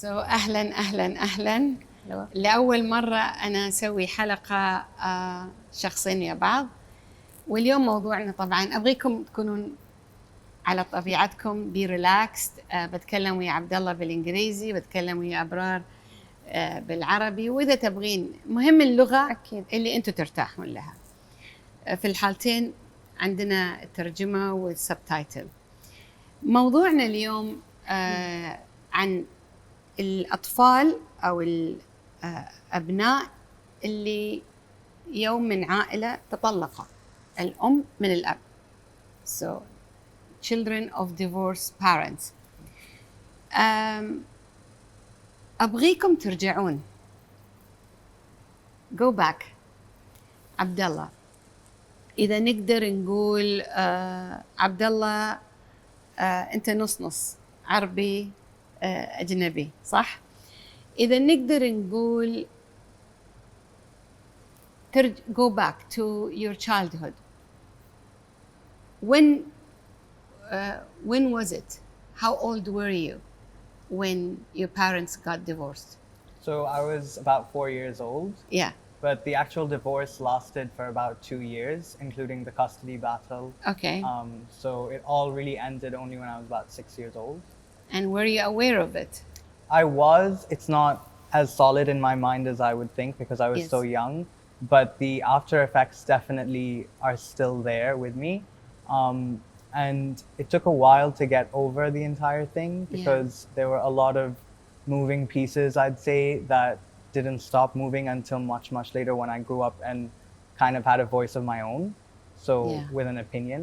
أهلا. لأول مرة أنا أسوي حلقة شخصين ويا بعض، واليوم موضوعنا طبعا أبغيكم تكونون على طبيعتكم، بي ريلاكست. بتكلم ويا عبد الله بالإنجليزي، بتكلم ويا أبرار بالعربي، وإذا تبغين مهم اللغة أكيد اللي أنتوا ترتاحون لها. في الحالتين عندنا الترجمة والسبتايتل. موضوعنا اليوم عن الأطفال أو الأبناء اللي يوم من عائلة تطلقوا، الأم من الأب. So children of divorced parents. أبغيكم ترجعون. Go back. عبد الله، إذا نقدر نقول عبد الله أنت نص عربي أجنبي، صح؟ إذا نقدر نقول go back to your childhood. When was it? How old were you when your parents got divorced? So I was about 4 years old. Yeah. But the actual divorce lasted for about 2 years, including the custody battle. Okay. So it all really ended only when I was about 6 years old. And were you aware of it? I was. It's not as solid in my mind as I would think because I was so young. But the after effects definitely are still there with me. And it took a while to get over the entire thing because there were a lot of moving pieces, I'd say, that didn't stop moving until much later when I grew up and kind of had a voice of my own. So with an opinion.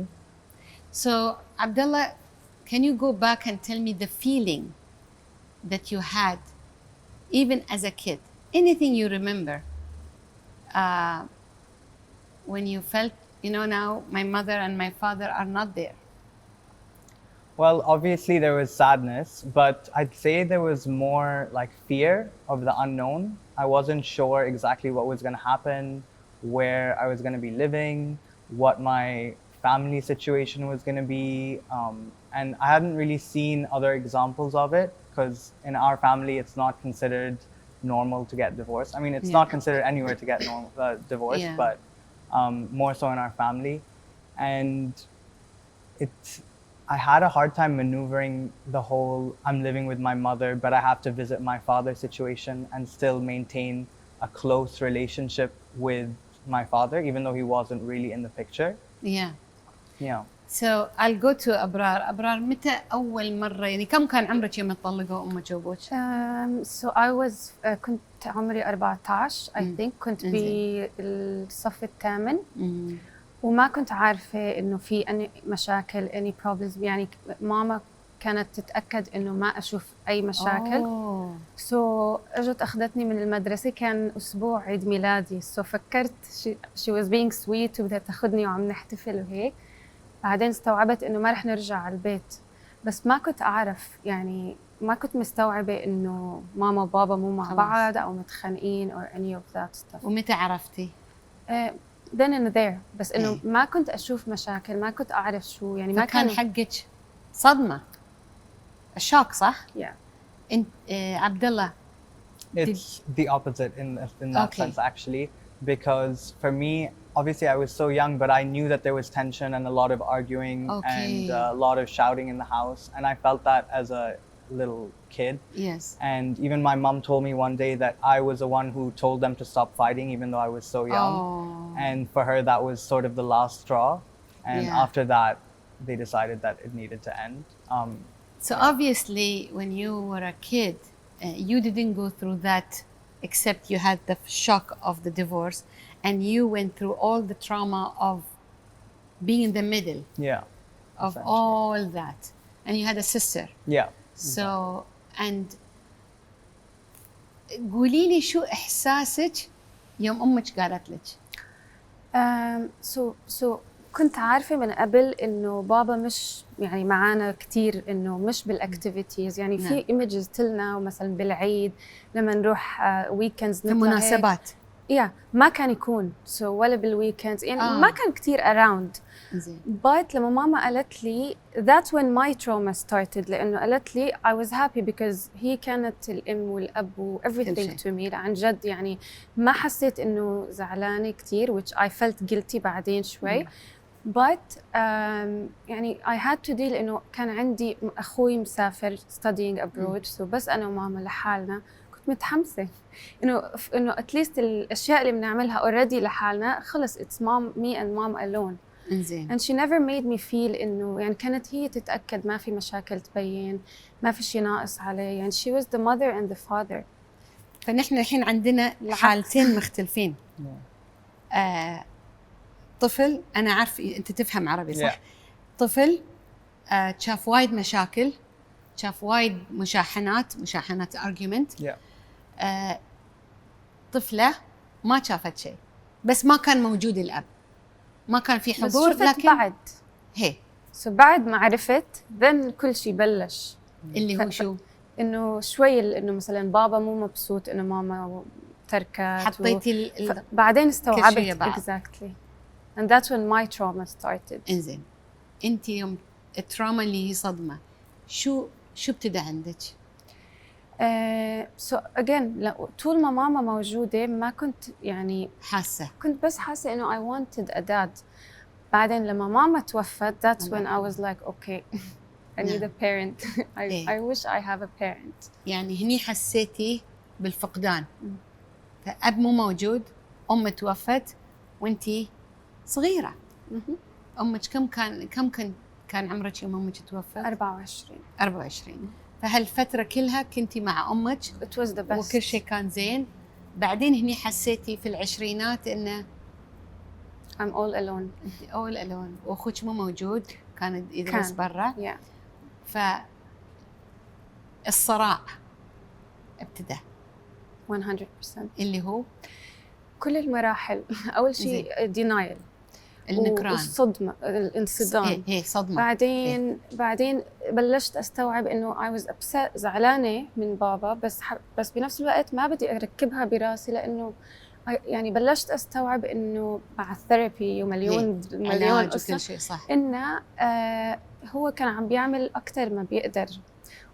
So Abdullah, can you go back and tell me the feeling that you had even as a kid? Anything you remember when you felt, now my mother and my father are not there? Well, obviously there was sadness, but I'd say there was more like fear of the unknown. I wasn't sure exactly what was going to happen, where I was going to be living, what my family situation was going to be. And I hadn't really seen other examples of it because in our family, it's not considered normal to get divorced. I mean, it's not considered anywhere to get divorced, but more so in our family. And I had a hard time maneuvering the whole I'm living with my mother, but I have to visit my father situation and still maintain a close relationship with my father, even though he wasn't really in the picture. Yeah. So I'll go to أبرار. متى أول مرة، يعني كم كان عمرك يوم تطلقوا أمك وأبوك؟ So I was كنت عمري 14 I think. كنت بالصف الثامن. وما كنت عارفة إنه في أي مشاكل any problems. يعني ماما كانت تتأكد إنه ما أشوف أي مشاكل. So أجت أخذتني من المدرسة، كان أسبوع عيد ميلادي. So فكرت she was being sweet وبدها تاخذني وعم نحتفل وهيك. بعدين استوعبت إنه ما رح نرجع على البيت، بس ما كنت أعرف، يعني ما كنت مستوعبة إنه ماما وبابا مو مع بعض أو متخانقين or any of that stuff. ومتى عرفتي؟ then and there. بس إنه ما كنت أشوف مشاكل، ما كنت أعرف شو، يعني ما كان حقك صدمة، الشوك، صح؟ Yeah. عبد الله. It's the opposite in that sense actually, because for me, obviously I was so young, but I knew that there was tension and a lot of arguing and a lot of shouting in the house, and I felt that as a little kid. Yes. And even my mom told me one day that I was the one who told them to stop fighting, even though I was so young. And for her, that was sort of the last straw. And after that, they decided that it needed to end. So obviously, when you were a kid, you didn't go through that, except you had the shock of the divorce, and you went through all the trauma of being in the middle. Of all that. And you had a sister. So, and قولي لي شو إحساسك يوم أمك قالت لك؟ So كنت عارفة من قبل إنه بابا مش يعني معانا كتير، إنه مش بالأكتيفيتيز، يعني في images تلنا ومثلا بالعيد لما نروح weekends في مناسبات. ما كان يكون ولا بالويكند يعني ما كان كتير around. زين. but لما ماما قالت لي that's when my trauma started، لأنه قالت لي I was happy because هي كانت الأم والأب و everything to me عن جد. يعني ما حسيت إنه زعلانة كتير which I felt guilty بعدين شوي. but يعني I had to deal إنه كان عندي أخوي مسافر studying abroad بس أنا وماما لحالنا. كنت متحمسة إنه at least الأشياء اللي بنعملها already لحالنا خلص it's me and mom alone. إنزين. and she never made me feel إنه يعني كانت هي تتأكد ما في مشاكل تبين، ما في شيء ناقص عليه. يعني she was the mother and the father. فنحن الحين عندنا حالتين مختلفين. طفل، أنا عارف أنت تفهم عربي صح؟ طفل شاف وايد مشاكل، شاف وايد مشاحنات argument. طفلة ما شافت شيء، بس ما كان موجود الأب، ما كان في حضور. لكن بعد هي بعد ما عرفت then كل شيء بلش اللي هو شو؟ إنه شوي إنه مثلاً بابا مو مبسوط إنه ماما تركت. حطيتي بعدين استوعبت exactly. and that's when my trauma started. إنزين، أنت يوم التراما اللي هي صدمة شو ابتدى عندك؟ so again طول ما ماما موجودة ما كنت يعني حاسة، كنت بس حاسة إنه I wanted a dad. بعدين لما ماما توفت that's when I was like okay I need a parent. I wish I have a parent. يعني هني حسيتي بالفقدان. فأب مو موجود، أم توفت وأنتي صغيرة. أمك كم كان عمرك يوم أمك توفت؟ 24. فهالفترة كلها كنتي مع أمك. It was the best. وكل شيء كان زين. بعدين هني حسيتي في العشرينات إنه I'm all alone. all alone. وأخوك مو موجود، كان يدرس برا. فالصراع ابتدى 100%. اللي هو كل المراحل. أول شيء denial، النكران، والصدمة، الانصدام. هي صدمة. بعدين بلشت أستوعب إنه I was upset، زعلانة من بابا، بس بنفس الوقت ما بدي أركبها براسي، لأنه يعني بلشت أستوعب إنه مع الثيرابي ومليون قصة إنه هو كان عم بيعمل أكتر ما بيقدر.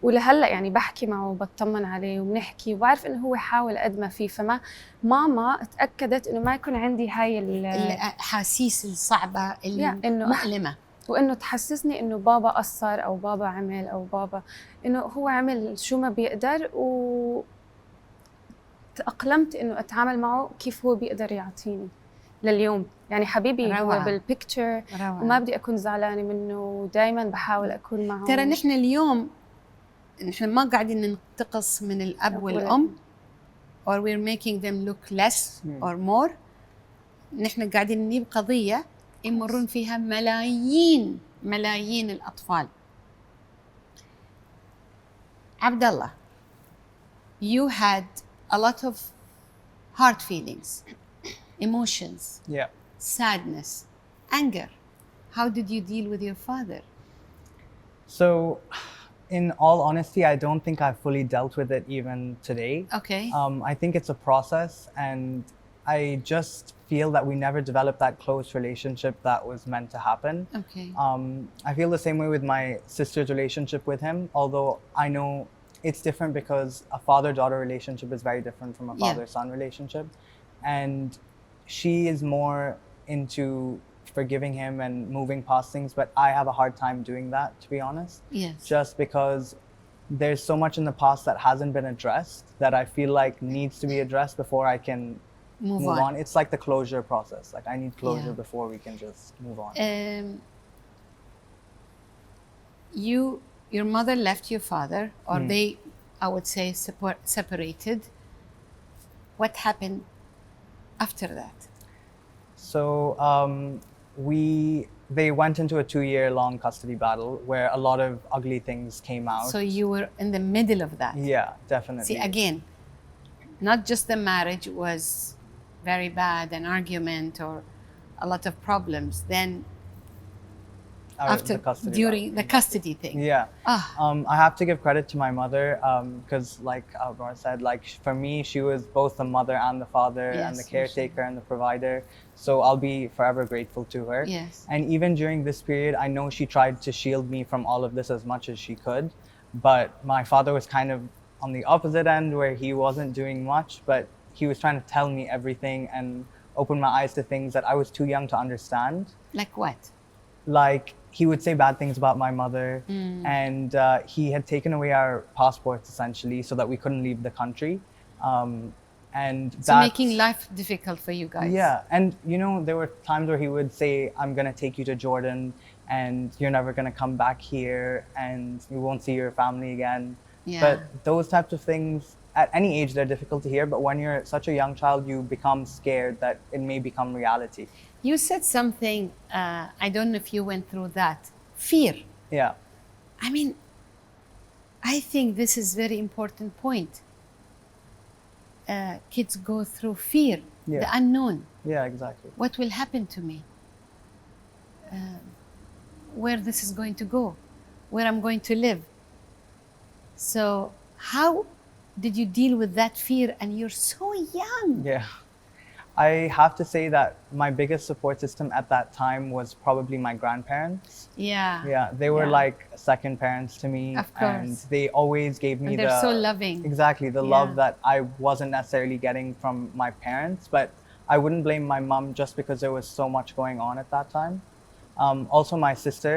ولهلا يعني بحكي معه وبطمن عليه وبنحكي وبعرف إنه هو حاول قد ما فيه. فما ماما اتأكدت إنه ما يكون عندي هاي الأحاسيس الصعبة المؤلمة، وإنه تحسسني إنه بابا قصر أو بابا عمل أو بابا إنه هو عمل شو ما بيقدر. تأقلمت إنه أتعامل معه كيف هو بيقدر يعطيني لليوم. يعني حبيبي هو بالبيكتشر وما بدي أكون زعلانة منه، ودايما بحاول أكون معه. ترى نحن اليوم نحن ما قاعدين ننتقص من الأب والأم or we're making them look less or more. نحن قاعدين نجيب قضية يمرون فيها ملايين الأطفال. عبد الله، you had a lot of hard feelings, emotions, sadness, anger. How did you deal with your father? So, in all honesty, I don't think I've fully dealt with it even today. Okay. I think it's a process, and I just feel that we never developed that close relationship that was meant to happen. Okay. I feel the same way with my sister's relationship with him, although I know it's different because a father-daughter relationship is very different from a father-son relationship. And she is more into forgiving him and moving past things, but I have a hard time doing that, to be honest. Yes. Just because there's so much in the past that hasn't been addressed that I feel like needs to be addressed before I can move on. It's like the closure process. Like I need closure before we can just move on. Your mother left your father, or they, I would say, separated. What happened after that? So they went into a 2-year-long custody battle where a lot of ugly things came out. So you were in the middle of that. Yeah, definitely. See, again, not just the marriage was very bad, an argument or a lot of problems. Then After the custody during battle. the custody thing. Yeah. Ah, I have to give credit to my mother because, like Abraham said, like for me, she was both the mother and the father and the Yes, caretaker and the provider. So I'll be forever grateful to her. yes. And even during this period, I know she tried to shield me from all of this as much as she could. But my father was kind of on the opposite end where he wasn't doing much, but he was trying to tell me everything and open my eyes to things that I was too young to understand. Like what? Like he would say bad things about my mother, and he had taken away our passports essentially so that we couldn't leave the country. And So that's making life difficult for you guys. yeah. And you know, there were times where he would say, I'm gonna take you to Jordan and you're never gonna come back here and you won't see your family again. Yeah. But those types of things at any age they're difficult to hear, but when you're such a young child you become scared that it may become reality. You said something, I don't know if you went through that. Fear. Yeah. I mean, I think this is very important point. Kids go through fear, Yeah. the unknown. Yeah, exactly. What will happen to me? Where this is going to go? Where I'm going to live? So how did you deal with that fear? And you're so young. Yeah. I have to say that my biggest support system at that time was probably my grandparents. Yeah. Yeah, they were Yeah. like second parents to me. Of course. And they always gave me And they're the so loving. Exactly, the Yeah. love that I wasn't necessarily getting from my parents, but I wouldn't blame my mom just because there was so much going on at that time. Also my sister,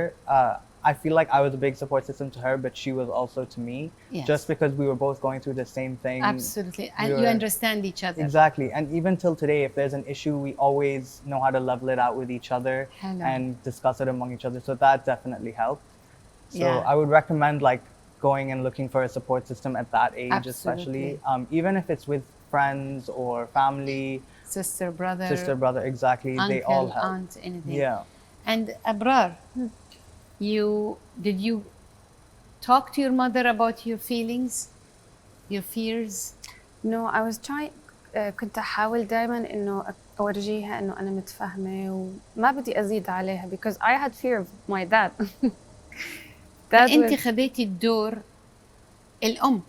I feel like I was a big support system to her, but she was also to me, Yes. just because we were both going through the same thing. Absolutely. And We you were- understand each other. Exactly. And even till today, if there's an issue, we always know how to level it out with each other Hello. and discuss it among each other. So that definitely helped. So Yeah. I would recommend like going and looking for a support system at that age, especially. Absolutely. Even if it's with friends or family, Sister, brother, sister, brother, exactly. uncle, they all help. aunt, anything. Yeah. And Abrar, did you talk to your mother about your feelings, your fears? No, I was trying كنت أحاول دائما إنه أورجيها إنه أنا متفهمة وما بدي أزيد عليها because I had fear of my dad. أنت خذيتي الدور الأم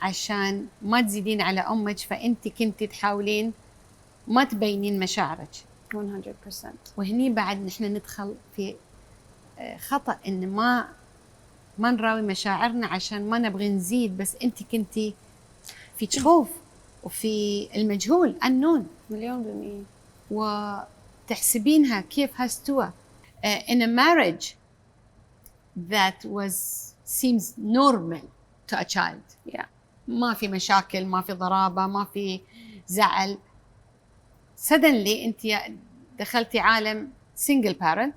عشان ما تزيدين على أمك، فأنت كنتي تحاولين ما تبينين مشاعرك. 100%. وهني بعد نحن ندخل في خطأ إن ما نراوي مشاعرنا عشان ما نبغي نزيد، بس أنت كنتي في خوف وفي المجهول unknown 1,000,000%. وتحسبينها كيف هستوى. In a marriage that seems normal to a child. Yeah. ما في مشاكل، ما في ضرابة، ما في زعل. suddenly أنت دخلتي عالم single parent،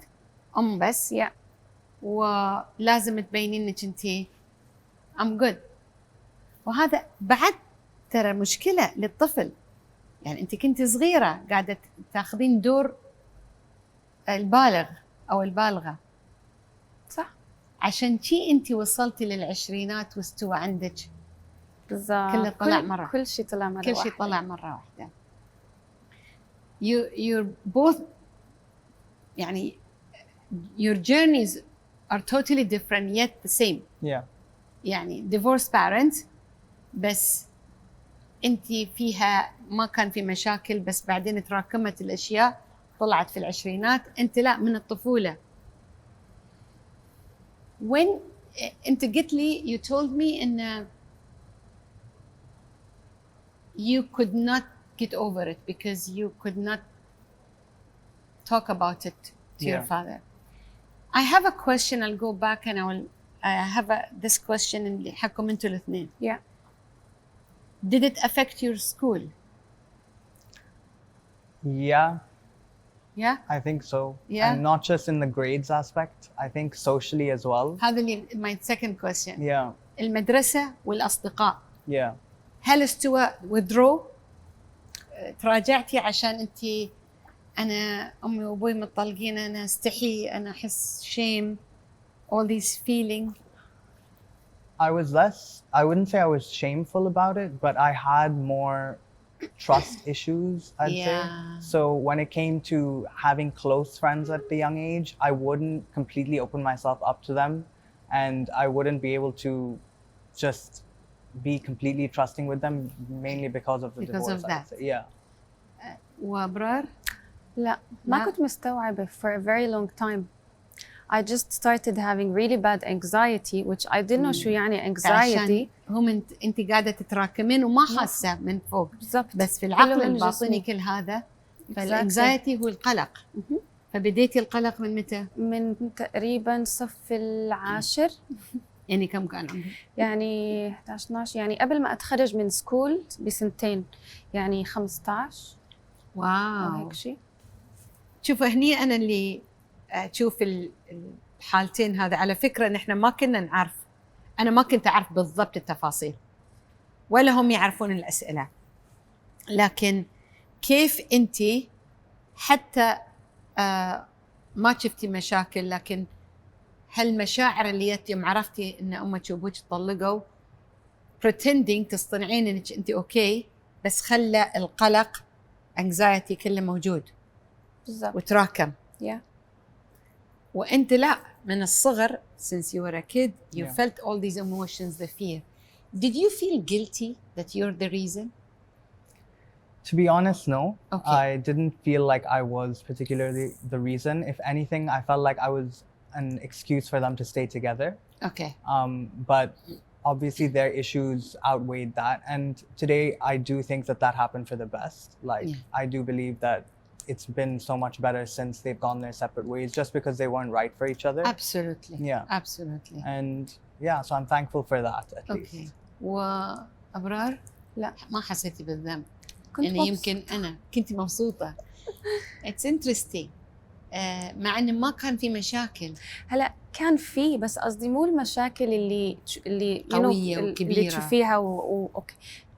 أم بس. Yeah. ولازم تبينين إنك أنت I'm good. وهذا بعد ترى مشكلة للطفل. يعني أنت كنت صغيرة قاعدة تاخذين دور البالغ أو البالغة. صح. عشان شي أنت وصلتي للعشرينات واستوى عندك بالضبط. كله طلع مرة. كل شيء طلع مرة كل واحدة. شيء طلع مرة واحدة. You're both يعني your journeys are totally different yet the same. Yeah. يعني divorced parents بس أنت فيها ما كان في مشاكل، بس بعدين تراكمت الأشياء طلعت في العشرينات. أنت لا، من الطفولة. When أنت قلت لي you told me إن you could not get over it because you could not talk about it to your Yeah. father. I have a question. I'll go back and I have this question اللي حكم انتوا الاثنين. Yeah. Did it affect your school? Yeah, Yeah. I think so. Yeah. And not just in the grades aspect, I think socially as well. هذا اللي my second question. Yeah. المدرسة والأصدقاء. Yeah. هل استوى withdraw؟ تراجعتي عشان أنت أنا أمي وأبوي متطلقين، أنا استحي، أنا أحس shame, all these feeling. I wouldn't say I was shameful about it, but I had more trust issues, I'd Yeah. say. So when it came to having close friends at the young age, I wouldn't completely open myself up to them, and I wouldn't be able to just be completely trusting with them, mainly because of the Because divorce. of that. I'd say. Yeah. وأبرار؟ لا ما لا. كنت مستوعبة for a very long time. I just started having really bad anxiety, which I didn't know شو يعني anxiety. عشان هم انت قاعده تتراكمين وما حاسه من فوق، بالضبط. بس في كله العقل من الباطني جسمي. كل هذا. Exactly. فالانكزايتي هو القلق. فبديتي القلق من متى؟ من تقريبا صف العاشر، يعني كم كان عمرك؟ يعني 11 12، يعني قبل ما اتخرج من سكول بسنتين، يعني 15 أو واو. هيك شيء. شوفوا هني انا اللي اشوف الحالتين هذا، على فكره نحن ما كنا نعرف، انا ما كنت اعرف بالضبط التفاصيل ولا هم يعرفون الاسئله، لكن كيف انت حتى ما شفتي مشاكل، لكن هالمشاعر اللي جت يوم عرفتي ان امك وابوك طلقوا pretending تصطنعين انك انت اوكي، بس خلى القلق anxiety كله موجود بالضبط. وتراكم. Yeah. وانت لا، من الصغر since you were a kid you Yeah. felt all these emotions, the fear. Did you feel guilty that you're the reason? To be honest, no. Okay. I didn't feel like I was particularly the reason. If anything, I felt like I was an excuse for them to stay together. Okay. But obviously their issues outweighed that. And today I do think that that happened for the best. Like, Yeah. I do believe that it's been so much better since they've gone their separate ways, just because they weren't right for each other. Absolutely. Yeah. Absolutely. And yeah, so I'm thankful for that at Okay. least. وأبرار؟ لا ما حسيتي بالذنب؟ كنت يعني يمكن أنا كنت مبسوطة. It's interesting. مع إنه ما كان في مشاكل. هلا كان في، بس قصدي مو المشاكل اللي قوية اللي وكبيرة. تشوفيها اوكي.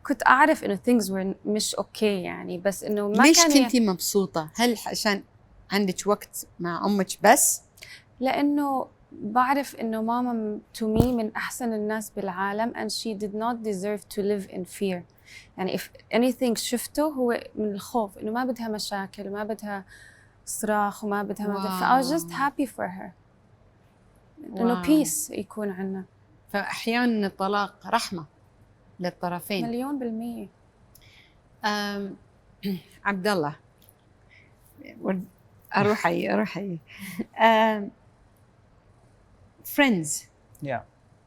كنت اعرف انه things were مش اوكي يعني، بس انه ما ليش كان كنتي مبسوطة؟ هل عشان عندك وقت مع أمك بس؟ لانه بعرف انه ماما to me من احسن الناس بالعالم and she did not deserve to live in fear. يعني if anything شفته هو من الخوف، انه ما بدها مشاكل وما بدها صراخ وما بدها I was just happy for her انه peace يكون عنا. فأحيانا الطلاق رحمة للطرفين. 1,000,000%. عبد الله، أروحي. Friends. Yeah.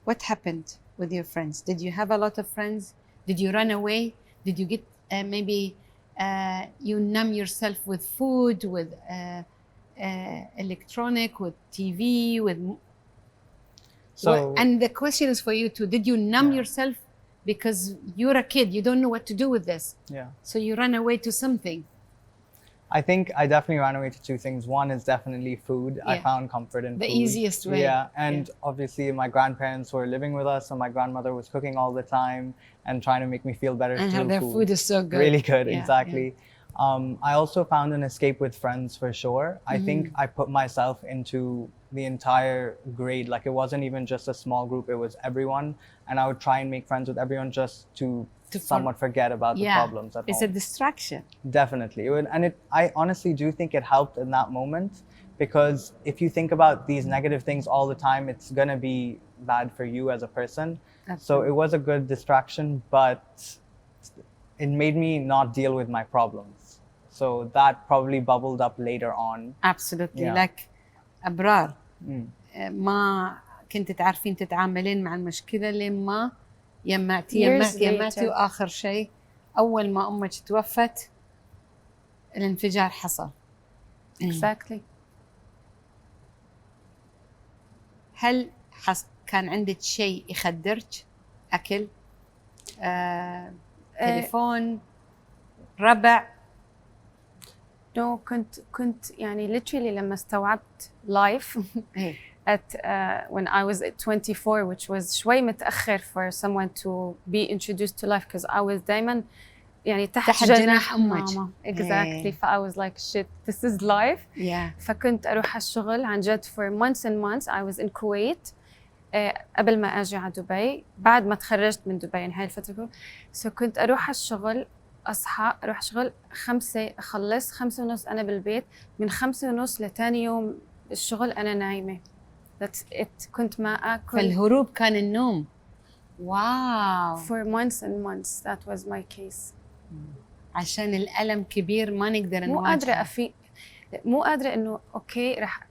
What happened with your friends? Did you have a lot of friends? Did you run away? Did you get maybe you numb yourself with food, with electronic, with TV, with So and the question is for you too. Did you numb Yeah. yourself because you're a kid, you don't know what to do with this, yeah. so you run away to something? I think I definitely ran away to two things. One is definitely food. I Yeah. found comfort in The food. easiest way. Yeah, and obviously my grandparents were living with us, so my grandmother was cooking all the time and trying to make me feel better And through their food is so good. Really good, Yeah, exactly. I also found an escape with friends for sure. I think I put myself into the entire grade. Like, it wasn't even just a small group, it was everyone. And I would try and make friends with everyone just to somewhat forget about the problems at It's home. a distraction. Definitely. I honestly do think it helped in that moment, because if you think about these negative things all the time, it's going to be bad for you as a person. Absolutely. So it was a good distraction, but it made me not deal with my problems. So that probably bubbled up later on. Absolutely. Yeah. Like أبرار. ما كنت تعرفين تتعاملين مع المشكلة لين ما يمعتي وآخر شيء أول ما أمك توفت الانفجار حصل. Exactly. هل كان عندك شيء يخدرك؟ أكل؟ تليفون؟ ربع؟ No, كنت يعني literally لما استوعبت life at when I was at 24, which was شوي متأخر for someone to be introduced to life, because I was دايما يعني تحت جناح ماما. Exactly. ف I was like shit, this is life. Yeah. فكنت أروح الشغل عن جد for months and months. I was in Kuwait قبل ما أجي على دبي، بعد ما تخرجت من دبي، يعني هاي الفترة. So كنت أروح الشغل أصحى أروح شغل 5 أخلص 5:30 أنا بالبيت، من 5:30 لتاني يوم الشغل أنا نايمة. That's it. كنت ما آكل. فالهروب كان النوم. واو. For months and months that was my case. عشان الألم كبير ما نقدر نواجهه. مو قادرة أفيق، مو قادرة إنه أوكي رح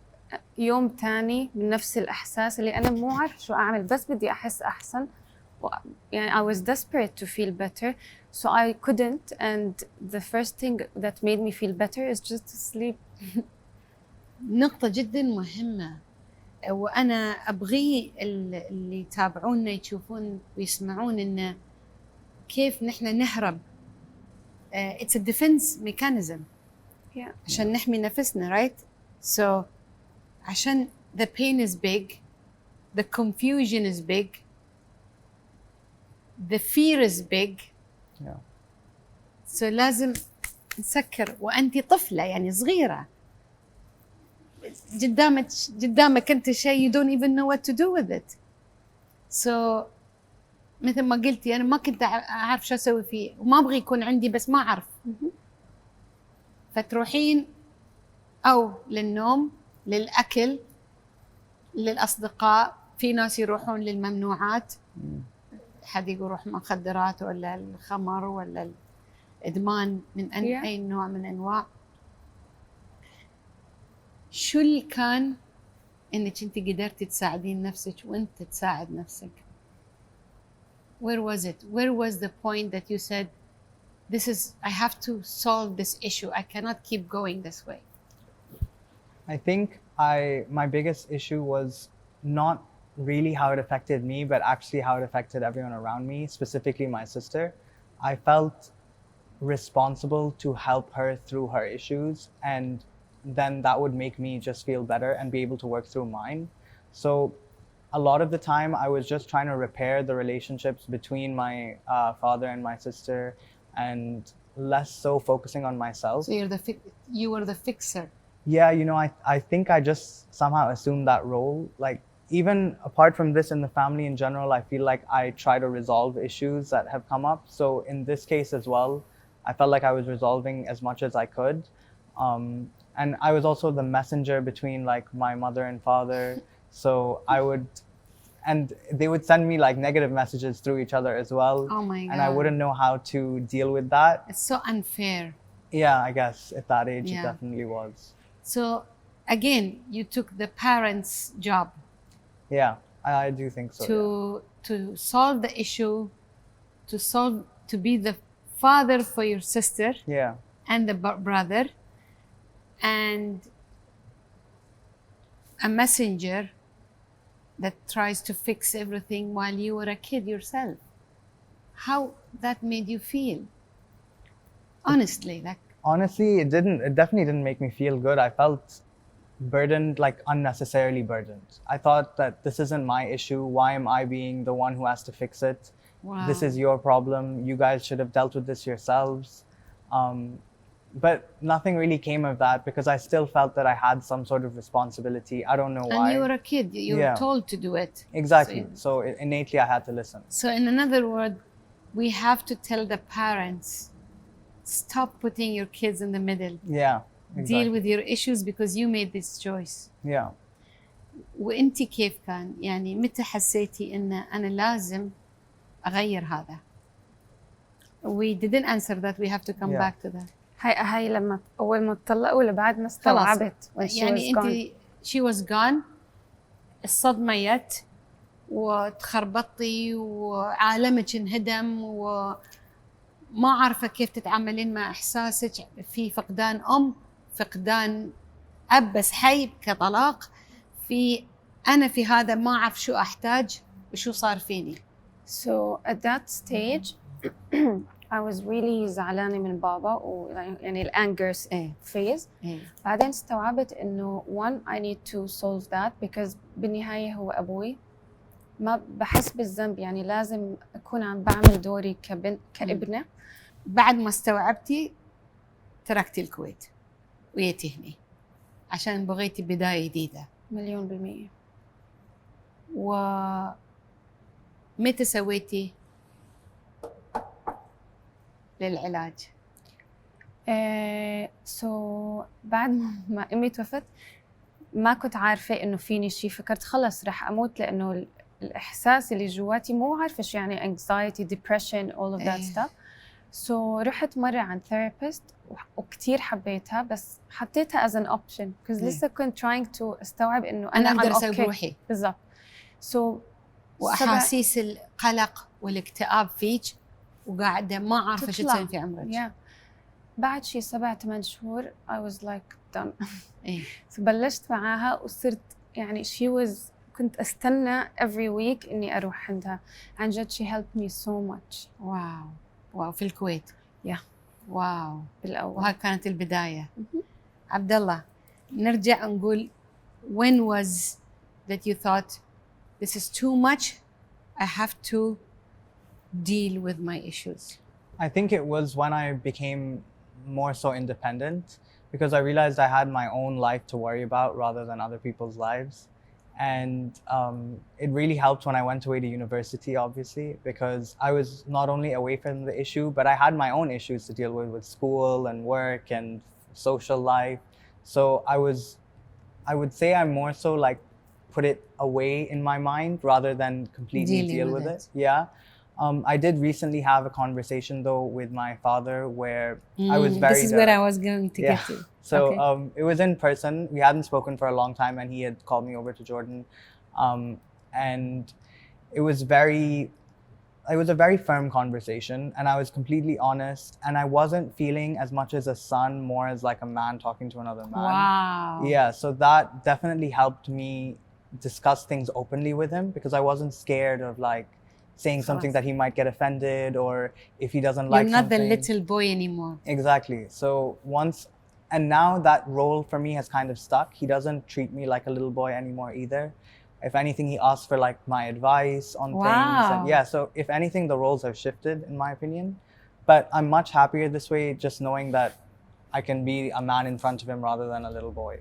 يوم تاني من نفس الإحساس اللي أنا مو عارف شو أعمل، بس بدي أحس أحسن. يعني I was desperate to feel better, so I couldn't, and the first thing that made me feel better is just to sleep. نقطة جدا مهمة، وأنا أبغي اللي يتابعونا يشوفون ويسمعون إنه كيف نحن نهرب. It's a defense mechanism. Yeah. عشان نحمي نفسنا, right? So عشان the pain is big, the confusion is big, the fear is big. Yeah. So لازم نسكر. وأنت طفلة يعني صغيرة، قدامك أنت شيء you don't even know what to do with it. So مثل ما قلتي أنا ما كنت أعرف شو أسوي فيه، وما أبغي يكون عندي بس ما أعرف. فتروحين أو للنوم، للأكل، للأصدقاء. في ناس يروحون للممنوعات، حد يروح مخدرات ولا الخمر ولا الإدمان من أي نوع من أنواع. شو اللي كان إنك أنت قدرتي تساعدين نفسك وأنت تساعد نفسك؟ Where was it? Where was the point that you said, I have to solve this issue. I cannot keep going this way. I think my biggest issue was not really how it affected me, but actually how it affected everyone around me, specifically my sister. I felt responsible to help her through her issues, and then that would make me just feel better and be able to work through mine. So a lot of the time I was just trying to repair the relationships between my father and my sister, and less so focusing on myself. So you were the fixer. Yeah, you know, I think I just somehow assumed that role. Like, even apart from this, in the family in general, I feel like I try to resolve issues that have come up. So in this case as well, I felt like I was resolving as much as I could. And I was also the messenger between like my mother and father. So and they would send me like negative messages through each other as well. Oh my God. And I wouldn't know how to deal with that. It's so unfair. Yeah, I guess at that age Yeah. it definitely was. So again, you took the parents' job. Yeah, I do think so. To solve the issue, to be the father for your sister. Yeah. And the brother, and a messenger that tries to fix everything while you were a kid yourself. How that made you feel? Honestly, like. Honestly, it definitely didn't make me feel good. I felt burdened, like unnecessarily burdened. I thought that this isn't my issue. Why am I being the one who has to fix it? Wow. This is your problem. You guys should have dealt with this yourselves. But nothing really came of that, because I still felt that I had some sort of responsibility. I don't know why. And you were a kid. You were told to do it. Exactly. So innately I had to listen. So in another word, we have to tell the parents, stop putting your kids in the middle. Yeah. Exactly. Deal with your issues because you made this choice. Yeah. وانتي كيف كان؟ يعني متى حسيتي ان انا لازم اغير هذا؟ We didn't answer that. We have to come back to that. هاي لما اول ما اتطلقوا ولا بعد ما استوعبت؟ يعني انت she was gone. الصدمة جت وتخربطتي وعالمك انهدم وما عارفة كيف تتعاملين مع إحساسك في فقدان أم، فقدان أب بس حي كطلاق، أنا في هذا ما أعرف شو أحتاج وشو صار فيني. So at that stage I was really زعلانة من بابا، ويعني الأنجر phase. بعدين استوعبت إنه one I need to solve that because بالنهاية هو أبوي، ما بحس بالذنب، يعني لازم أكون عم بعمل دوري كابنة. بعد ما استوعبتي تركتي الكويت وجيتي هني عشان بغيتي بداية جديدة. 1,000,000%. ومتى سويتي للعلاج؟ بعد ما أمي توفت ما كنت عارفة إنه فيني شيء، فكرت خلص رح أموت، لأنه الإحساس اللي جواتي مو عارفة شو يعني anxiety, depression, all of that stuff. رحت مرة عند therapist وكتير حبيتها، بس حطيتها as an option because لسه كنت trying to استوعب إنه أنا أقدر أسوي okay. بروحي. بالضبط. وأحاسيس القلق والاكتئاب فيك وقاعدة ما عارفة شو تسوي في عمرك. بعد شي 7-8 شهور I was like done. بلشت معاها وصرت يعني كنت أستنى every week إني أروح عندها. عن جد she helped me so much. واو في الكويت. واو بالأول. وهاي كانت البداية. عبد الله، نرجع نقول when was that you thought this is too much, I have to deal with my issues? I think it was when I became more so independent, because I realized I had my own life to worry about rather than other people's lives. And it really helped when I went away to university, obviously, because I was not only away from the issue, but I had my own issues to deal with school and work and social life. So I would say I'm more so like put it away in my mind rather than completely deal with it. Yeah. I did recently have a conversation though with my father where I was very... This is where I was going to get to. So it was in person. We hadn't spoken for a long time and he had called me over to Jordan. And it was a very firm conversation and I was completely honest and I wasn't feeling as much as a son, more as like a man talking to another man. Wow. Yeah, so that definitely helped me discuss things openly with him because I wasn't scared of like saying something that he might get offended or if he doesn't like something. You're not the little boy anymore. Exactly. So and now that role for me has kind of stuck. He doesn't treat me like a little boy anymore either. If anything, he asks for like my advice on things. And so if anything, the roles have shifted in my opinion. But I'm much happier this way, just knowing that I can be a man in front of him rather than a little boy.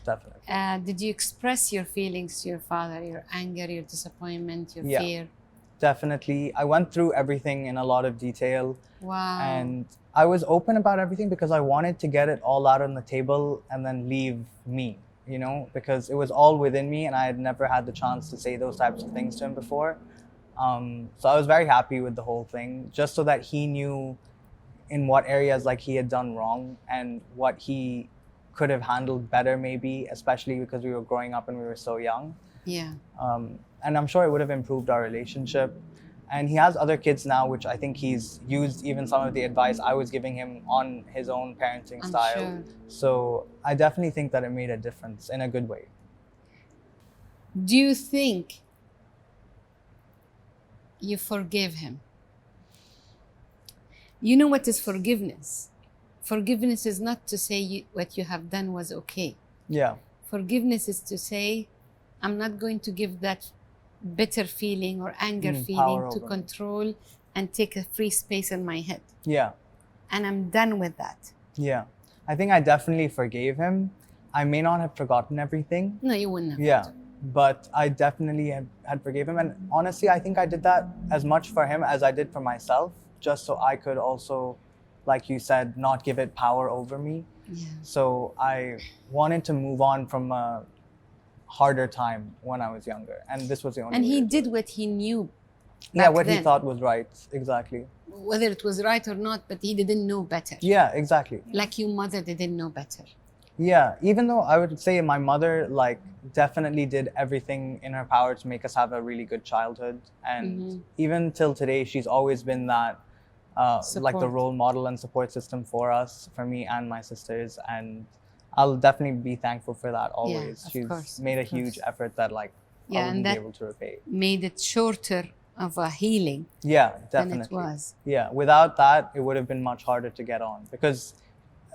Definitely. Did you express your feelings to your father, your anger, your disappointment, your fear? Definitely. I went through everything in a lot of detail. Wow. And I was open about everything because I wanted to get it all out on the table and then leave me, you know, because it was all within me and I had never had the chance to say those types of things to him before. So I was very happy with the whole thing, just so that he knew in what areas like he had done wrong and what he could have handled better maybe, especially because we were growing up and we were so young. And I'm sure it would have improved our relationship. And he has other kids now, which I think he's used even some of the advice I was giving him on his own parenting style. Sure. So I definitely think that it made a difference in a good way. Do you think you forgive him? You know what is forgiveness? Forgiveness is not to say what you have done was okay. Yeah. Forgiveness is to say, I'm not going to give that bitter feeling or anger feeling to control and take a free space in my head. Yeah. And I'm done with that. Yeah. I think I definitely forgave him. I may not have forgotten everything. No, you wouldn't have. Yeah. But I definitely had forgave him. And honestly, I think I did that as much for him as I did for myself, just so I could also, like you said, not give it power over me. Yeah. So I wanted to move on from a harder time when I was younger, and this was the only. And he did what he knew. What he thought was right. Exactly. Whether it was right or not, but he didn't know better. Yeah, exactly. Like your mother didn't know better. Yeah, even though I would say my mother like definitely did everything in her power to make us have a really good childhood, and even till today, she's always been that like the role model and support system for us, for me and my sisters, and I'll definitely be thankful for that always. She's made a huge effort that like I wouldn't be able to repay. Made it shorter of a healing. Yeah, definitely. Than it was. Yeah, without that, it would have been much harder to get on because,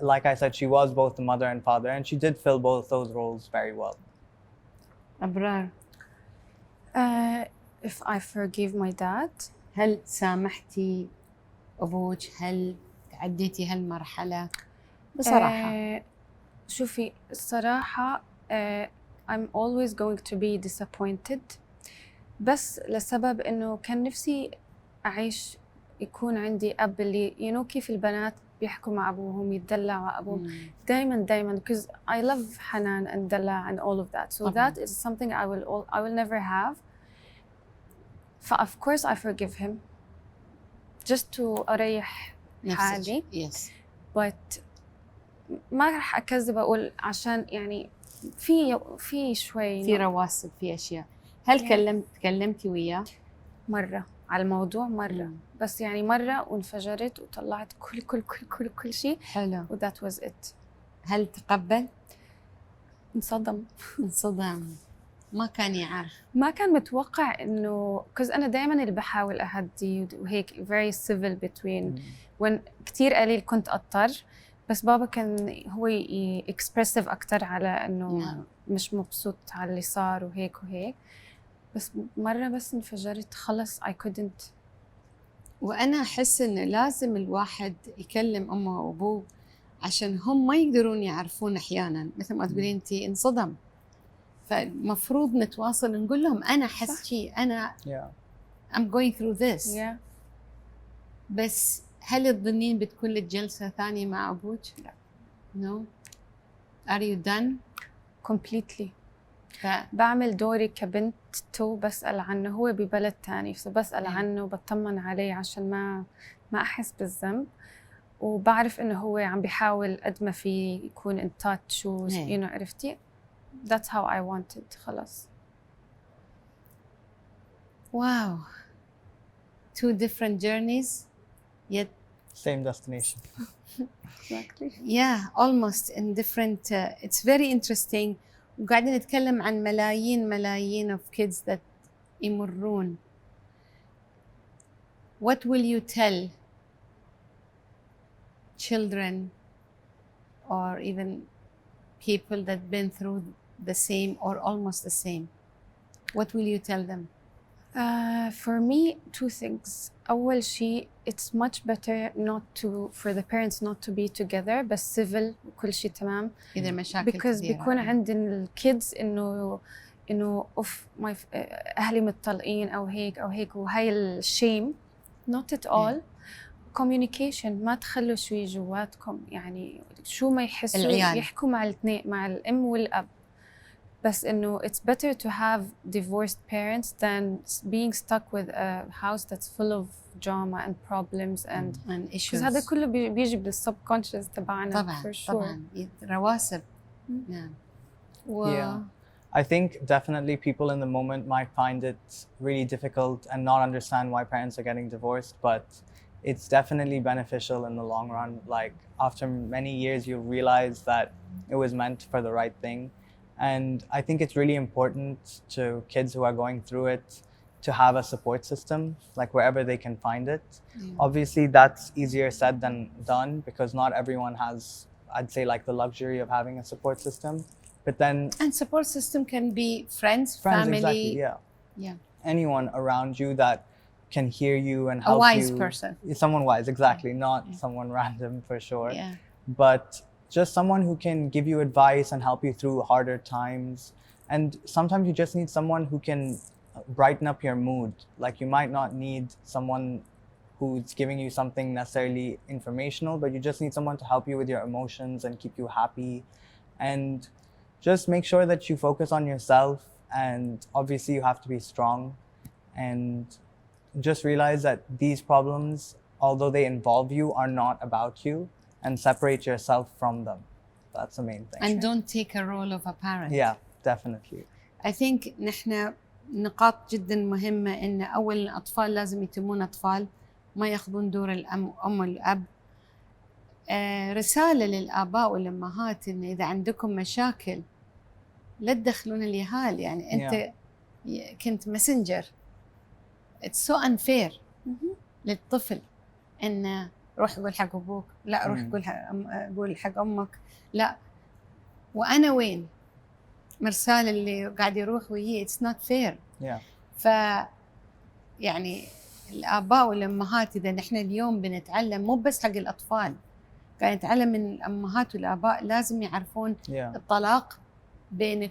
like I said, she was both the mother and father, and she did fill both those roles very well. أبرار. If I forgive my dad. هل سامحتي أبوك؟ هل تعديتي هالمرحلة؟ بصراحة. شوفي الصراحة I'm always going to be disappointed، بس لسبب إنه كان نفسي أعيش يكون عندي أب اللي كيف البنات بيحكوا مع أبوهم يتدلعوا على أبوهم دايما because I love حنان and دلع and all of that, so that is something I will never have. Of course I forgive him just to أريح حالي. Yes. but ما راح أكذب أقول عشان يعني في شوي في رواسب في أشياء. هل تكلمتي وياه؟ مرة على الموضوع مرة بس يعني مرة وانفجرت وطلعت كل شيء. حلو. و that was it. هل تقبل؟ انصدم. ما كان يعرف. ما كان متوقع إنه because أنا دائما اللي بحاول أهدي وهيك very civil between when كتير قليل كنت أضطر، بس بابا كان هو expressive أكتر على إنه مش مبسوط على اللي صار وهيك. بس مرة بس انفجرت خلص I couldn't. وأنا أحس إنه لازم الواحد يكلم أمه وأبوه عشان هم ما يقدرون يعرفون أحياناً، مثل ما تقولين أنتي انصدم، فالمفروض نتواصل نقول لهم أنا حس شيء، أنا I'm going through this. بس هل تظنين بتكون لك جلسة ثانية مع أبوك؟ لا. No. Are you done? completely. بعمل دوري كبنته، بسأل عنه، هو ببلد تاني فبسأل عنه وبطمن عليه عشان ما أحس بالذنب، وبعرف إنه هو عم بيحاول قد ما في يكون in touch عرفتي. That's how I wanted. خلاص. Wow. 2 different journeys yet same destination. Exactly. Yeah, almost in different. It's very interesting. وقاعدين نتكلم عن ملايين of kids that يمرون. What will you tell children or even people that been through the same or almost the same? What will you tell them? For me, 2 things. أول شيء it's much better for the parents not to be together بس civil وكل شيء تمام. إذا مشاكل because بيكون عند الكيدز إنه أهلي متطلقين أو هيك وهاي الشيم. Not at all. communication، ما تخلوا شوي جواتكم، يعني شو ما يحسوا العيال يحكوا مع الاثنين، مع الأم والأب، بس إنه it's better to have divorced parents than being stuck with a house that's full of drama and problems and issues. هذا كله بيجي بالsubconscious تبعنا. طبعاً for sure. طبعاً رواسب. نعم. I think definitely people in the moment might find it really difficult and not understand why parents are getting divorced, but it's definitely beneficial in the long run. Like after many years, you'll realize that it was meant for the right thing. And I think it's really important to kids who are going through it to have a support system, like wherever they can find it. Obviously, that's easier said than done because not everyone has, I'd say, like the luxury of having a support system. But then, and support system can be friends, family. Exactly, anyone around you that can hear you and help you. A wise person. Someone wise, exactly, not someone random for sure. But just someone who can give you advice and help you through harder times. And sometimes you just need someone who can brighten up your mood. Like you might not need someone who's giving you something necessarily informational, but you just need someone to help you with your emotions and keep you happy. And just make sure that you focus on yourself, and obviously you have to be strong, and just realize that these problems, although they involve you, are not about you, and separate yourself from them. That's the main thing. And don't take a role of a parent. Yeah, definitely. I think نحن نقاط جدا مهمة إن أول الأطفال لازم يتمون أطفال، ما ياخذون دور الأم والأب. رسالة للآباء والأمهات إن إذا عندكم مشاكل لا تدخلون اليهال، يعني أنت كنت messenger. It's so unfair للطفل إن روح قول حق أبوك، لا روح قول حق أمك، لا وأنا وين؟ مرسال اللي قاعد يروح ويجي it's not fair. يعني الآباء والأمهات إذا نحن اليوم بنتعلم مو بس حق الأطفال، قاعد نتعلم من الأمهات والآباء لازم يعرفون الطلاق بينك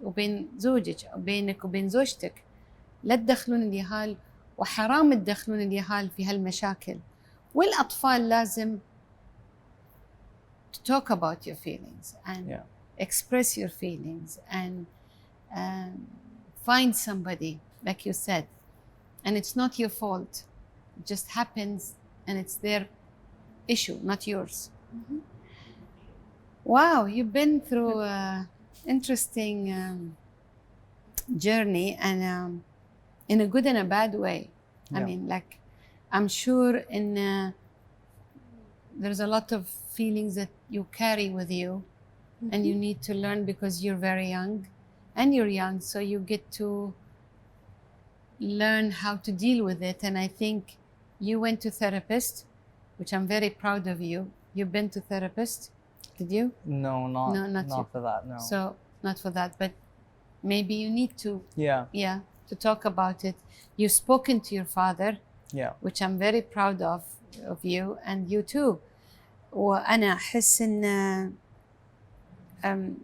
وبين زوجك أو بينك وبين زوجتك، لا تدخلون اليهال وحرام تدخلون اليهال في هالمشاكل. والأطفال لازم to talk about your feelings and express your feelings and find somebody, like you said. And it's not your fault. It just happens and it's their issue, not yours. Mm-hmm. Wow, you've been through an interesting journey, and in a good and a bad way. I mean, like, I'm sure there's a lot of feelings that you carry with you, and you need to learn because you're very young, and you're young, so you get to learn how to deal with it. And I think you went to therapist, which I'm very proud of you. You've been to therapist, did you? No, not for that, no. So not for that, but maybe you need to. Yeah. To talk about it. You've spoken to your father. Yeah. Which I'm very proud of you, and you too. وأنا أحس إن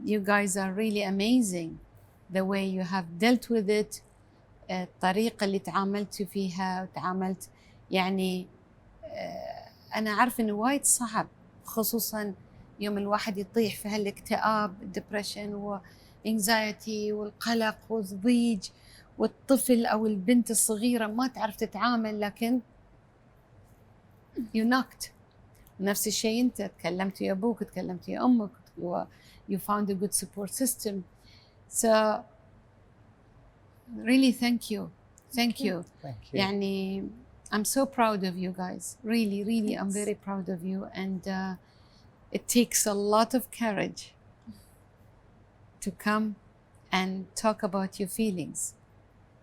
you guys are really amazing the way you have dealt with it. الطريقة اللي تعاملت فيها وتعاملت يعني أنا عارفة إنه وايد صعب، خصوصاً يوم الواحد يطيح في هالاكتئاب، الدبريشن والانكزايتي والقلق والضيج، والطفل أو البنت الصغيرة ما تعرف تتعامل، لكن you knocked. نفس الشيء أنت تكلمت يا أبوك، تكلمت يا أمك، you found a good support system. So really thank you. Thank you. يعني I'm so proud of you guys. Really, really, I'm very proud of you. And it takes a lot of courage to come and talk about your feelings.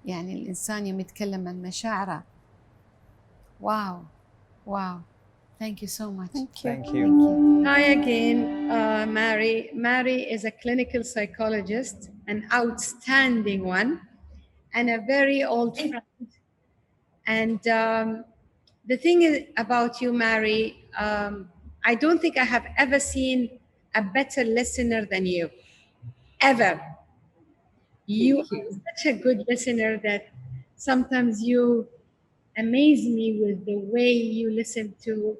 يعني الإنسان يوم يتكلم عن مشاعره. Wow. Thank you so much. Thank you. Hi again, Mary. Mary is a clinical psychologist, an outstanding one, and a very old friend. And the thing is about you, Mary, I don't think I have ever seen a better listener than you, ever. You are such a good listener that sometimes you amaze me with the way you listen to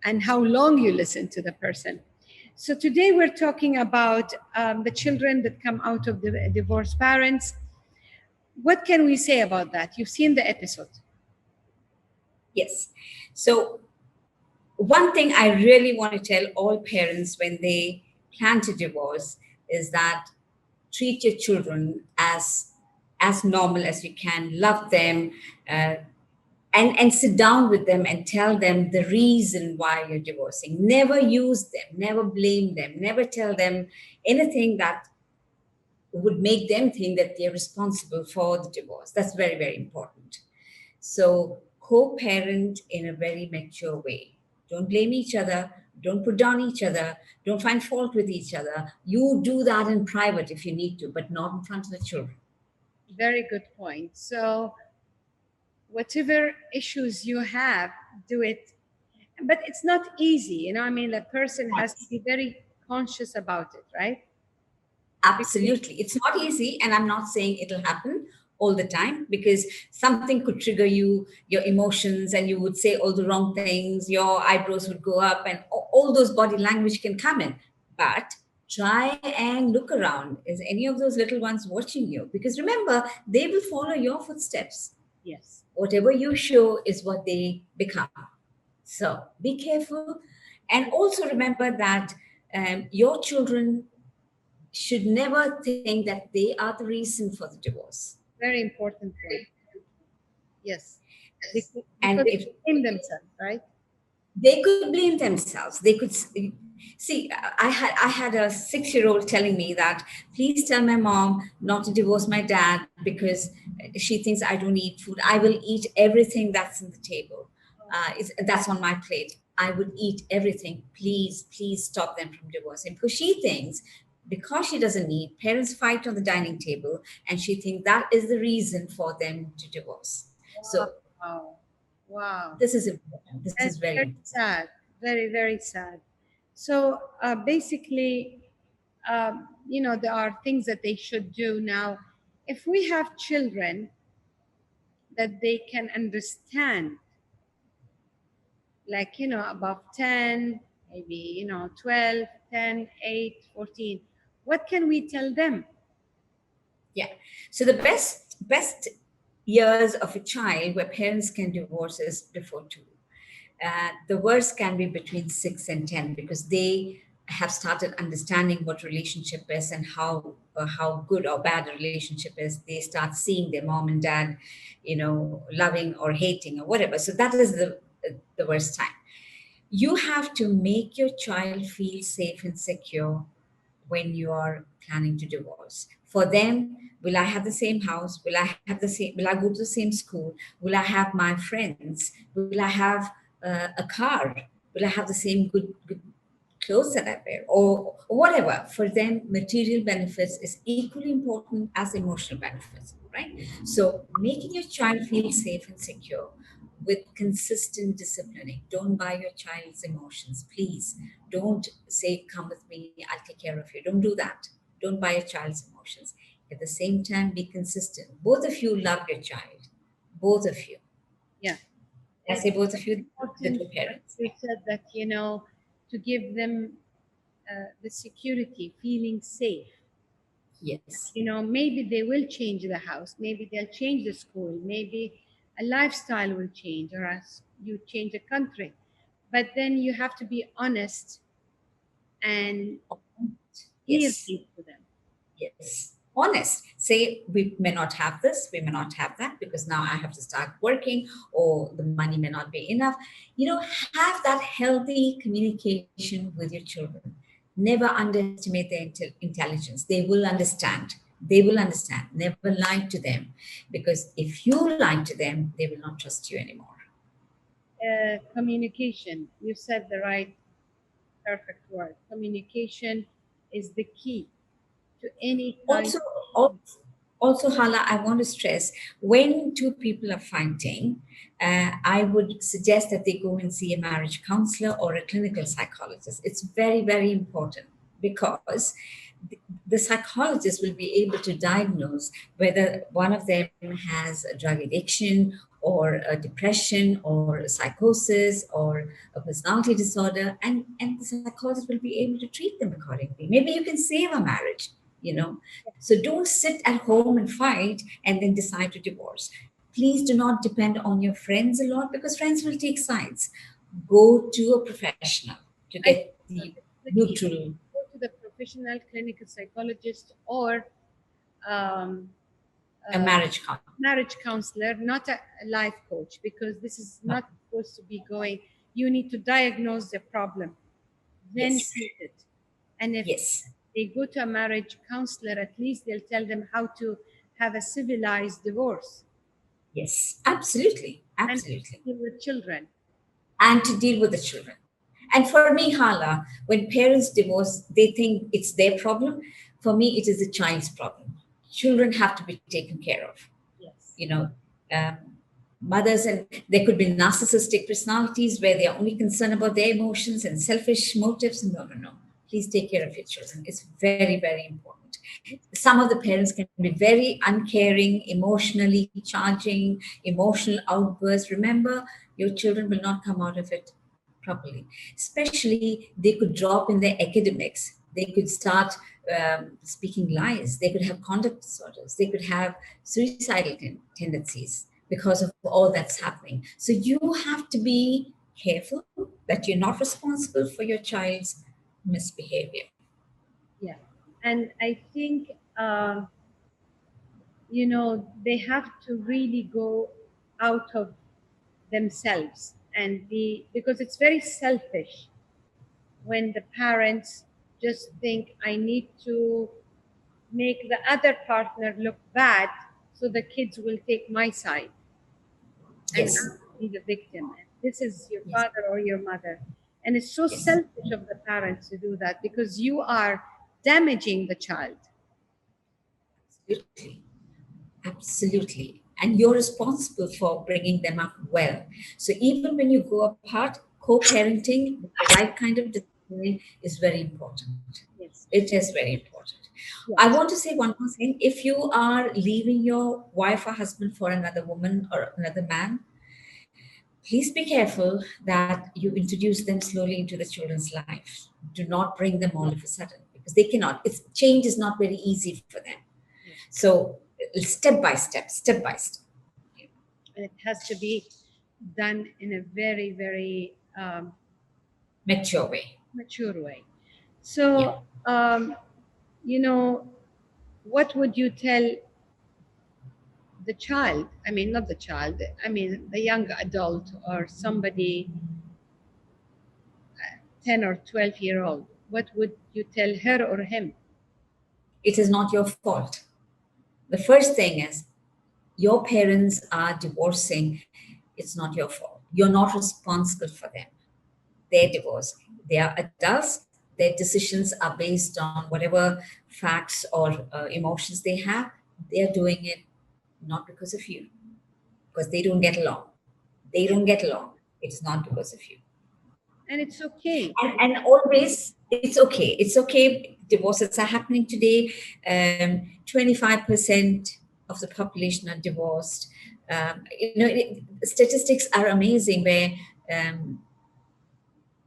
and how long you listen to the person. So today we're talking about the children that come out of the divorced parents. What can we say about that? You've seen the episode. Yes. So one thing I really want to tell all parents when they plan to divorce is that treat your children as normal as you can, love them, and sit down with them and tell them the reason why you're divorcing. Never use them, never blame them, never tell them anything that would make them think that they're responsible for the divorce. That's very, very important. So co-parent in a very mature way. Don't blame each other. Don't put down each other. Don't find fault with each other. You do that in private if you need to, but not in front of the children. Very good point. So whatever issues you have, do it. But it's not easy. You know, I mean, the person has to be very conscious about it, right? Absolutely. It's not easy. And I'm not saying it'll happen all the time, because something could trigger your emotions, and you would say all the wrong things, your eyebrows would go up, and all those body language can come in. But try and look around. Is any of those little ones watching you? Because remember, they will follow your footsteps. Yes. Whatever you show is what they become. So be careful. And also remember that your children should never think that they are the reason for the divorce. Very important point. Yes. And they blame themselves, right? They could blame themselves. They could see. I had a 6-year-old telling me that, please tell my mom not to divorce my dad because she thinks I don't eat food. I will eat everything that's on the table. That's on my plate. I would eat everything. Please stop them from divorcing, because she thinks, because she doesn't eat, parents fight on the dining table, and she thinks that is the reason for them to divorce. So wow, this is important. This is very sad. Very, very sad. So basically, there are things that they should do now. If we have children, that they can understand, like, above 10, maybe, 12, 10, 8, 14. What can we tell them? Yeah. So the best years of a child where parents can divorce is before 2. The worst can be between 6 and 10, because they have started understanding what relationship is and how good or bad a relationship is. They start seeing their mom and dad, loving or hating or whatever. So that is the worst time. You have to make your child feel safe and secure when you are planning to divorce. For them, will I have the same house? Will I go to the same school? Will I have my friends? Will I have a car? Will I have the same good clothes that I wear, or whatever? For them, material benefits is equally important as emotional benefits, right? So making your child feel safe and secure with consistent disciplining. Don't buy your child's emotions, please. Don't say, come with me, I'll take care of you. Don't do that. Don't buy your child's emotions. At the same time, be consistent. Both of you love your child. Both of you. Yeah. I say both of you, the two parents. We said that, to give them the security, feeling safe. Yes. Maybe they will change the house, maybe they'll change the school, maybe a lifestyle will change, or as you change a country. But then you have to be honest and clear Yes. to them. Yes. Honest. Say, we may not have this, we may not have that, because now I have to start working, or the money may not be enough. Have that healthy communication with your children. Never underestimate their intelligence. They will understand. They will understand. Never lie to them, because if you lie to them, they will not trust you anymore. Communication. You said the right, perfect word. Communication is the key to any kind. Also, Hala, I want to stress, when two people are fighting, I would suggest that they go and see a marriage counselor or a clinical psychologist. It's very, very important, because the psychologist will be able to diagnose whether one of them has a drug addiction, or a depression, or a psychosis, or a personality disorder, and the psychologist will be able to treat them accordingly. Maybe you can save a marriage. So don't sit at home and fight and then decide to divorce. Please do not depend on your friends a lot, because friends will take sides. Go to a professional to get the neutral. Go to the professional clinical psychologist, or A marriage counselor, not a life coach, because this is not supposed to be going. You need to diagnose the problem, then treat it. And if they go to a marriage counselor, at least they'll tell them how to have a civilized divorce. Yes, absolutely. Absolutely. And to deal with children. And to deal with the children. And for me, Hala, when parents divorce, they think it's their problem. For me, it is the child's problem. Children have to be taken care of. Yes. Mothers, and there could be narcissistic personalities where they are only concerned about their emotions and selfish motives. No. Please take care of your children. It's very, very important. Some of the parents can be very uncaring, emotionally charging, emotional outbursts. Remember, your children will not come out of it properly. Especially, they could drop in their academics. They could start speaking lies. They could have conduct disorders. They could have suicidal tendencies because of all that's happening. So you have to be careful that you're not responsible for your child's misbehavior. Yeah. And I think, they have to really go out of themselves and because it's very selfish when the parents just think, I need to make the other partner look bad so the kids will take my side. Yes. And I'll be the victim. And this is your father or your mother. And it's so selfish of the parents to do that, because you are damaging the child. Absolutely. And you're responsible for bringing them up well. So even when you go apart, co-parenting with the right kind of discipline is very important. Yes. It is very important. I want to say one more thing. If you are leaving your wife or husband for another woman or another man, please be careful that you introduce them slowly into the children's life. Do not bring them all of a sudden, because they cannot. Change is not very easy for them. So step by step, step by step. And it has to be done in a very, very mature way. So, you know, what would you tell the child? I mean, not the child, I mean, the young adult or somebody 10 or 12-year-old. What would you tell her or him? It is not your fault. The first thing is, your parents are divorcing. It's not your fault. You're not responsible for them. They're divorcing. They are adults. Their decisions are based on whatever facts or emotions they have. They're doing it not because of you, because they don't get along. They don't get along. It's not because of you. And it's okay. And always, it's okay. It's okay. Divorces are happening today. 25% of the population are divorced. Statistics are amazing where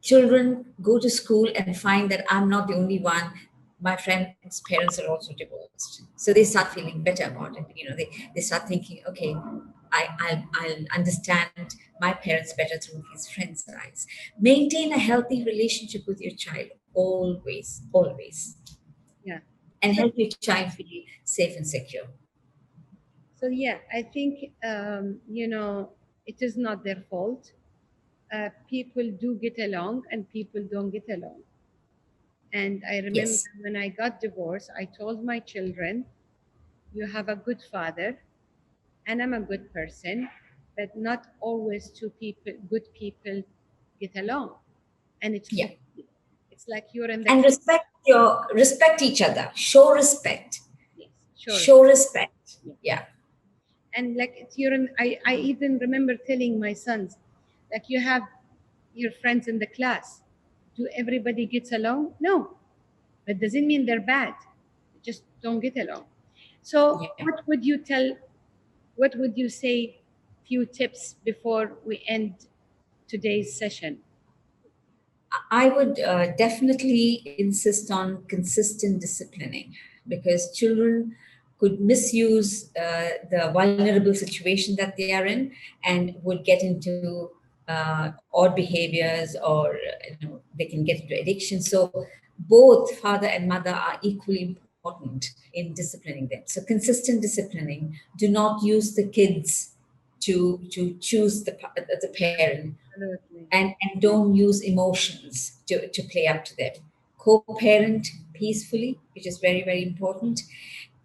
children go to school and find that I'm not the only one. My friend's parents are also divorced. So they start feeling better about it. They start thinking, okay, I'll understand my parents better through his friends' eyes. Maintain a healthy relationship with your child, always. Yeah. And help your child feel safe and secure. So yeah, I think, it is not their fault. People do get along and people don't get along. And I remember when I got divorced, I told my children, you have a good father and I'm a good person, but not always good people get along. And it's okay. It's like you're in the... And respect each other. Show respect. Yes, show respect. Yeah. And like I even remember telling my sons, like, you have your friends in the class. Do everybody gets along? No. But doesn't mean they're bad. They just don't get along. So what would you say, few tips before we end today's session? I would definitely insist on consistent disciplining, because children could misuse the vulnerable situation that they are in and would get into odd behaviors, or they can get into addiction. So both father and mother are equally important in disciplining them. So consistent disciplining. Do not use the kids to choose the parent. And don't use emotions to play up to them. Co-parent peacefully, which is very, very important.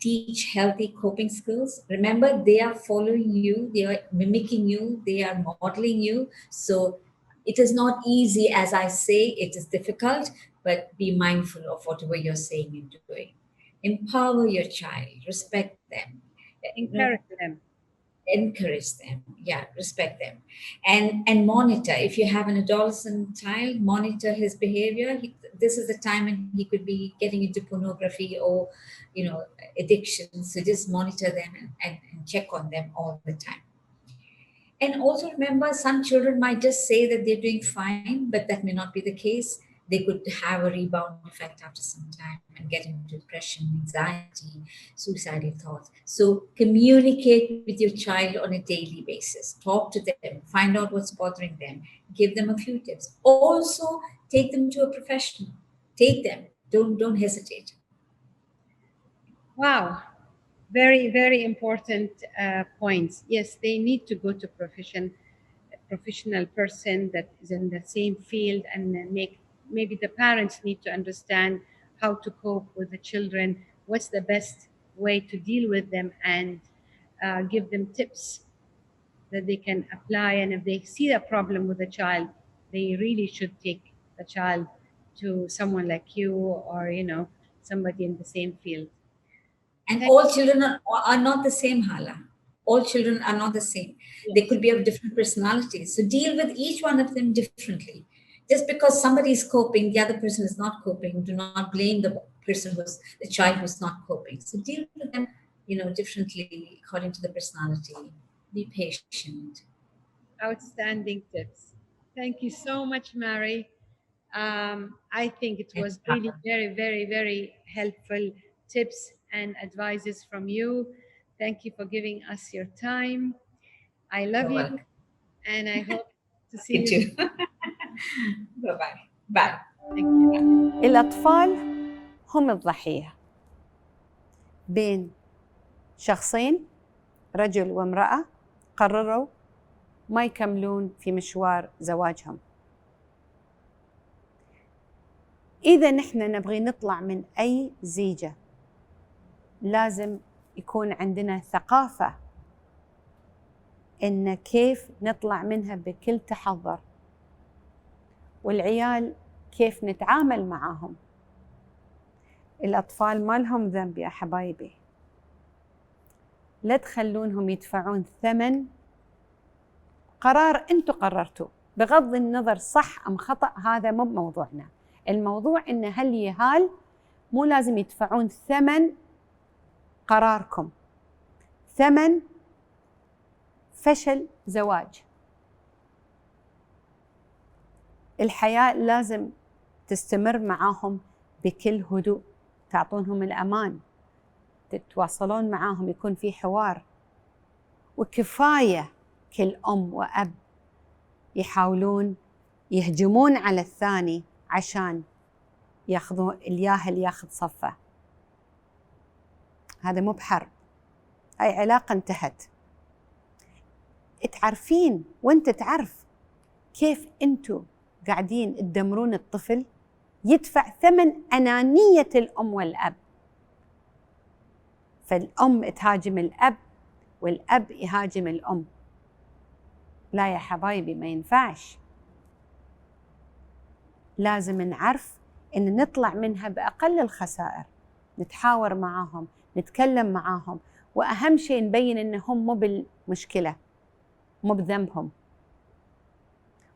Teach healthy coping skills. Remember, they are following you, they are mimicking you, they are modeling you. So it is not easy, as I say, it is difficult, but be mindful of whatever you're saying and doing. Empower your child, respect them. Encourage them, respect them, and monitor. If you have an adolescent child, monitor his behavior. This is the time when he could be getting into pornography or addiction. So just monitor them and check on them all the time. And also remember, some children might just say that they're doing fine, but that may not be the case. They could have a rebound effect after some time and get into depression, anxiety, suicidal thoughts. So communicate with your child on a daily basis. Talk to them, find out what's bothering them, give them a few tips. Also, take them to a professional. Take them. Don't hesitate. Wow. Very, very important points. Yes, they need to go to a professional person that is in the same field, and maybe the parents need to understand how to cope with the children, what's the best way to deal with them, and give them tips that they can apply. And if they see a problem with a child, they really should take the child to someone like you, or somebody in the same field. And all children are not the same, Hala. All children are not the same. Yes. They could be of different personalities. So deal with each one of them differently. Just because somebody is coping, the other person is not coping, do not blame the the child who's not coping. So deal with them, differently according to the personality. Be patient. Outstanding tips. Thank you so much, Mary. I think it was really very, very, very helpful tips and advices from you. Thank you for giving us your time. I love you, and I hope to see you too. Bye-bye. Bye. Thank you. الأطفال هم الضحية بين شخصين، رجل وامرأة، قرروا ما يكملون في مشوار زواجهم. إذا نحن نبغي نطلع من أي زيجة لازم يكون عندنا ثقافة إن كيف نطلع منها بكل تحضر، والعيال كيف نتعامل معاهم. الأطفال ما لهم ذنب يا حبايبي، لا تخلونهم يدفعون ثمن قرار أنتوا قررتوا، بغض النظر صح أم خطأ هذا مو موضوعنا. الموضوع إن هل يهال مو لازم يدفعون ثمن قراركم، ثمن فشل زواج. الحياة لازم تستمر معاهم بكل هدوء، تعطونهم الأمان، تتواصلون معاهم، يكون في حوار. وكفاية كل أم وأب يحاولون يهجمون على الثاني عشان ياخذون الياهل ياخذ صفه. هذا مو بحرب، هاي علاقة انتهت. تعرفين وانت تعرف كيف انتوا قاعدين تدمرون الطفل، يدفع ثمن أنانية الأم والأب. فالأم تهاجم الأب والأب يهاجم الأم. لا يا حبايبي، ما ينفعش. لازم نعرف إن نطلع منها بأقل الخسائر، نتحاور معاهم، نتكلم معاهم، وأهم شيء نبين إنهم مو بالمشكلة، مو بذنبهم،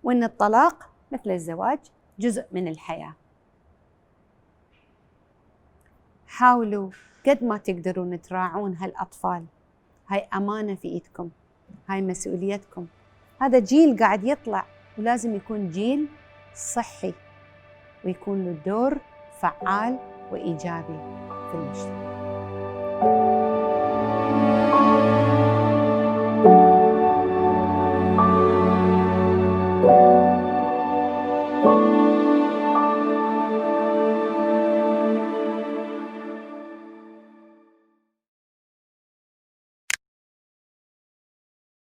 وإن الطلاق مثل الزواج جزء من الحياة. حاولوا قد ما تقدرون تراعون هالأطفال. هاي أمانة في إيدكم، هاي مسؤوليتكم. هذا جيل قاعد يطلع، ولازم يكون جيل صحي ويكون له دور فعال وإيجابي في المجتمع.